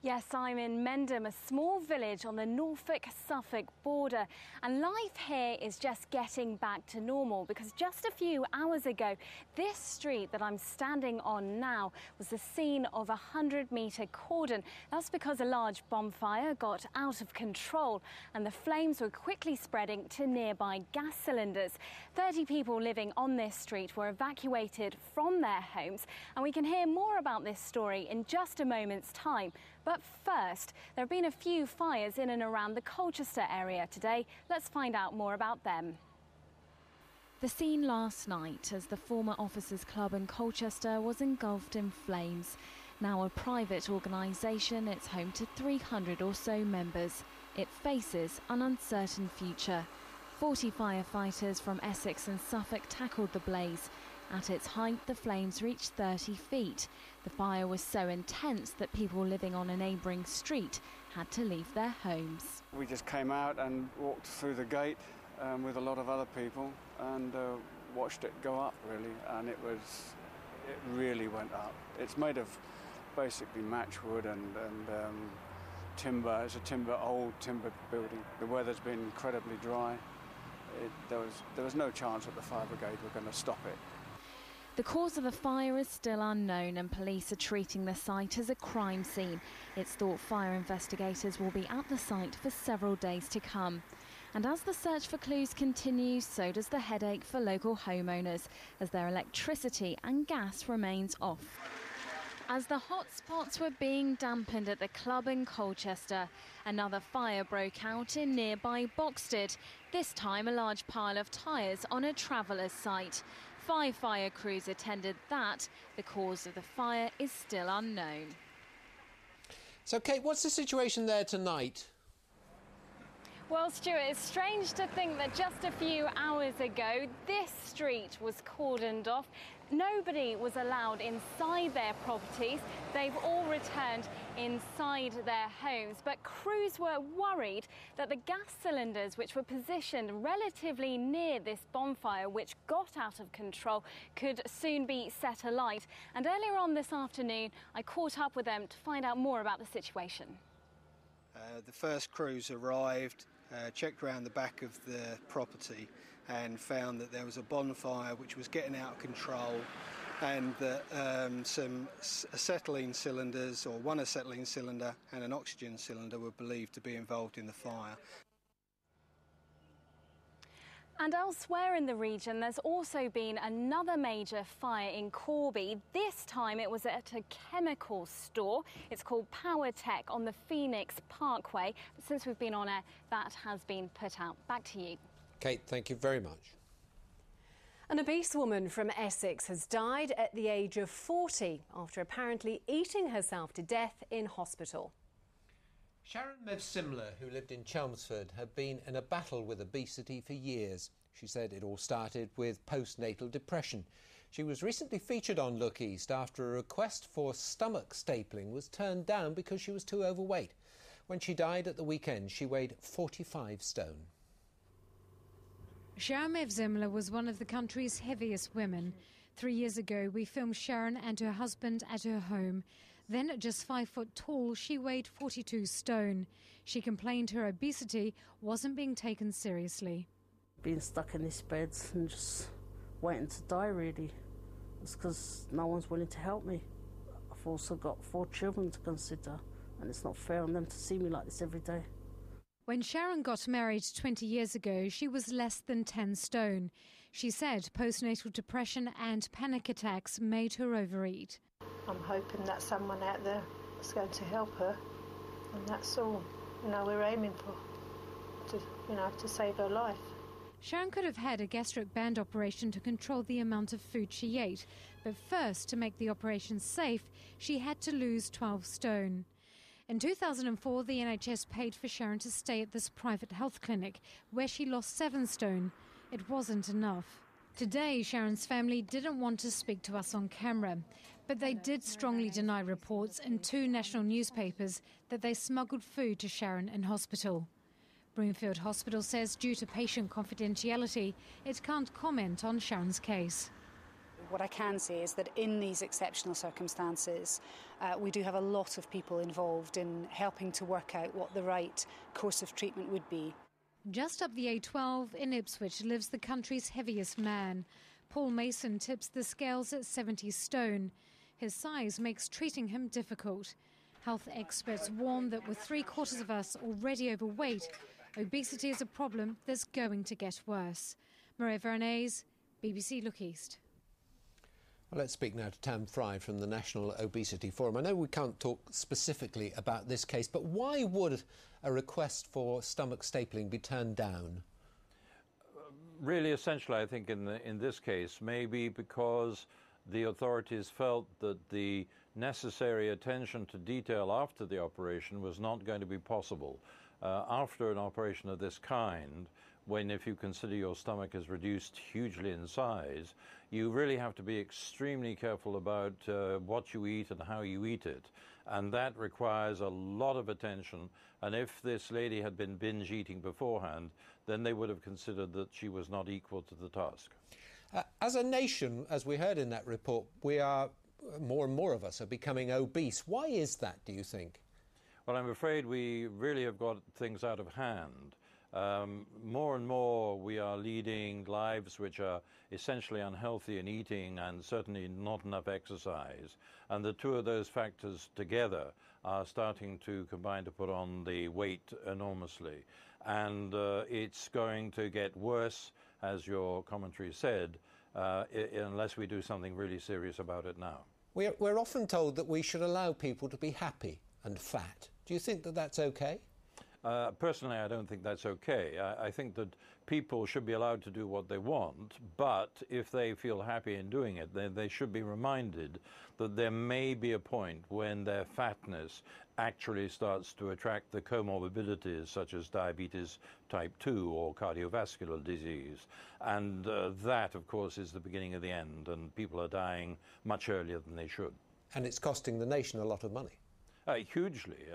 Yes, I'm in Mendham, a small village on the Norfolk-Suffolk border. And life here is just getting back to normal because just a few hours ago, this street that I'm standing on now was the scene of a 100-metre cordon. That's because a large bonfire got out of control and the flames were quickly spreading to nearby gas cylinders. 30 people living on this street were evacuated from their homes, and we can hear more about this story in just a moment's time. But first, there have been a few fires in and around the Colchester area today. Let's find out more about them. The scene last night as the former Officers' Club in Colchester was engulfed in flames. Now a private organisation, it's home to 300 or so members. It faces an uncertain future. 40 firefighters from Essex and Suffolk tackled the blaze. At its height, the flames reached 30 feet. The fire was so intense that people living on a neighbouring street had to leave their homes. We just came out and walked through the gate with a lot of other people and watched it go up, really, and it really went up. It's made of basically matchwood and timber. It's old timber building. The weather's been incredibly dry. There was no chance that the fire brigade were going to stop it. The cause of the fire is still unknown and police are treating the site as a crime scene. It's thought fire investigators will be at the site for several days to come. And as the search for clues continues, so does the headache for local homeowners as their electricity and gas remains off. As the hotspots were being dampened at the club in Colchester, another fire broke out in nearby Boxted, this time a large pile of tyres on a traveller's site. 5 fire crews attended that. The cause of the fire is still unknown. So, Kate, what's the situation there tonight? Well, Stuart, it's strange to think that just a few hours ago, this street was cordoned off. Nobody was allowed inside their properties. They've all returned inside their homes. But crews were worried that the gas cylinders, which were positioned relatively near this bonfire, which got out of control, could soon be set alight. And earlier on this afternoon, I caught up with them to find out more about the situation. The first crews arrived, checked around the back of the property and found that there was a bonfire which was getting out of control, and that some acetylene cylinders, or one acetylene cylinder and an oxygen cylinder, were believed to be involved in the fire. And elsewhere in the region, there's also been another major fire in Corby. This time it was at a chemical store. It's called Power Tech on the Phoenix Parkway. But since we've been on air, that has been put out. Back to you. Kate, thank you very much. An obese woman from Essex has died at the age of 40 after apparently eating herself to death in hospital. Sharon Mev-Simler, who lived in Chelmsford, had been in a battle with obesity for years. She said it all started with postnatal depression. She was recently featured on Look East after a request for stomach stapling was turned down because she was too overweight. When she died at the weekend, she weighed 45 stone. Sharon Mev-Simler was one of the country's heaviest women. 3 years ago, we filmed Sharon and her husband at her home. Then, at just 5 foot tall, she weighed 42 stone. She complained her obesity wasn't being taken seriously. Being stuck in this bed and just waiting to die, really. It's because no one's willing to help me. I've also got 4 children to consider, and it's not fair on them to see me like this every day. When Sharon got married 20 years ago, she was less than 10 stone. She said postnatal depression and panic attacks made her overeat. I'm hoping that someone out there is going to help her, and that's all, we're aiming for, to save her life. Sharon could have had a gastric band operation to control the amount of food she ate, but first, to make the operation safe, she had to lose 12 stone. In 2004, the NHS paid for Sharon to stay at this private health clinic, where she lost 7 stone. It wasn't enough. Today, Sharon's family didn't want to speak to us on camera, but they did strongly deny reports in 2 national newspapers that they smuggled food to Sharon in hospital. Broomfield Hospital says due to patient confidentiality, it can't comment on Sharon's case. What I can say is that in these exceptional circumstances, we do have a lot of people involved in helping to work out what the right course of treatment would be. Just up the A12 in Ipswich lives the country's heaviest man. Paul Mason tips the scales at 70 stone. His size makes treating him difficult. Health experts warn that with 3/4 of us already overweight, obesity is a problem that's going to get worse. Maria Veronese, BBC Look East. Well, let's speak now to Tam Fry from the National Obesity Forum. I know we can't talk specifically about this case, but why would a request for stomach stapling be turned down? Really, essentially, I think in this case, maybe because the authorities felt that the necessary attention to detail after the operation was not going to be possible. After an operation of this kind, if you consider your stomach is reduced hugely in size, you really have to be extremely careful about what you eat and how you eat it. And that requires a lot of attention. And if this lady had been binge eating beforehand, then they would have considered that she was not equal to the task. As a nation, as we heard in that report, more and more of us are becoming obese. Why is that, do you think? Well, I'm afraid we really have got things out of hand. More and more we are leading lives which are essentially unhealthy in eating and certainly not enough exercise. And the two of those factors together are starting to combine to put on the weight enormously. And it's going to get worse, as your commentary said, unless we do something really serious about it now. We're often told that we should allow people to be happy and fat. Do you think that that's okay? Personally, I don't think that's okay. I think that people should be allowed to do what they want, but if they feel happy in doing it, then they should be reminded that there may be a point when their fatness actually starts to attract the comorbidities such as diabetes type 2 or cardiovascular disease. And that, of course, is the beginning of the end, and people are dying much earlier than they should. And it's costing the nation a lot of money. Hugely.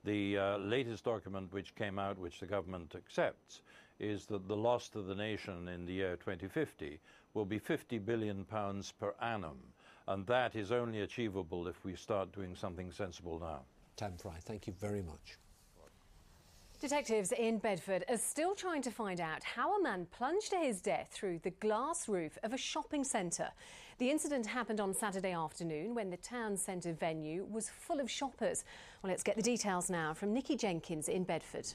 The latest document which came out, which the government accepts, is that the loss to the nation in the year 2050 will be £50 billion per annum. And that is only achievable if we start doing something sensible now. Tam Fry, thank you very much. Detectives in Bedford are still trying to find out how a man plunged to his death through the glass roof of a shopping centre. The incident happened on Saturday afternoon when the town centre venue was full of shoppers. Well, let's get the details now from Nikki Jenkins in Bedford.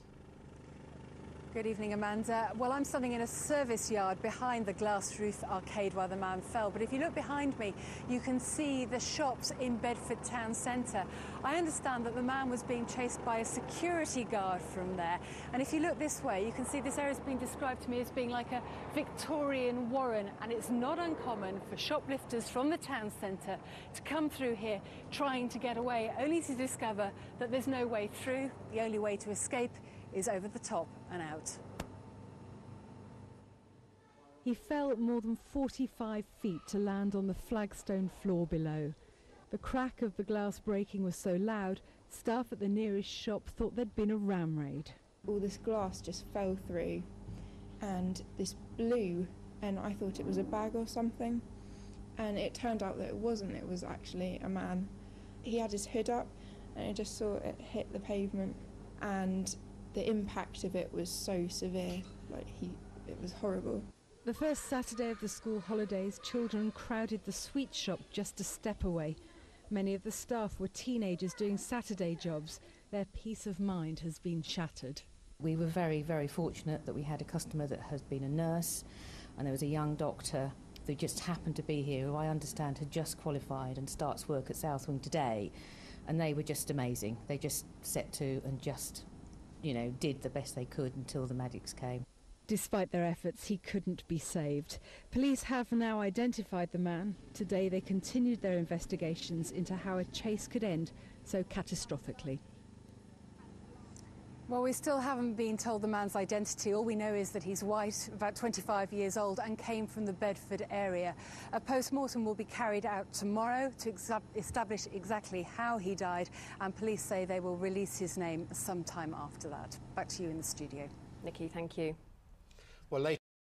Good evening, Amanda. Well, I'm standing in a service yard behind the glass roof arcade where the man fell. But if you look behind me, you can see the shops in Bedford town centre. I understand that the man was being chased by a security guard from there. And if you look this way, you can see this area is being described to me as being like a Victorian warren. And it's not uncommon for shoplifters from the town centre to come through here trying to get away, only to discover that there's no way through. The only way to escape is over the top and out. He fell more than 45 feet to land on the flagstone floor below. The crack of the glass breaking was so loud, staff at the nearest shop thought there'd been a ram raid. All this glass just fell through and this blew, and I thought it was a bag or something, and it turned out that it wasn't. It was actually a man. He had his hood up and I just saw it hit the pavement, and the impact of it was so severe, it was horrible. The first Saturday of the school holidays, children crowded the sweet shop just a step away. Many of the staff were teenagers doing Saturday jobs. Their peace of mind has been shattered. We were very, very fortunate that we had a customer that has been a nurse, and there was a young doctor who just happened to be here, who I understand had just qualified and starts work at Southwing today, and they were just amazing. They just set to and just did the best they could until the medics came. Despite their efforts, he couldn't be saved. Police have now identified the man. Today they continued their investigations into how a chase could end so catastrophically. Well, we still haven't been told the man's identity. All we know is that he's white, about 25 years old, and came from the Bedford area. A post-mortem will be carried out tomorrow to establish exactly how he died, and police say they will release his name sometime after that. Back to you in the studio. Nikki, thank you. Well, later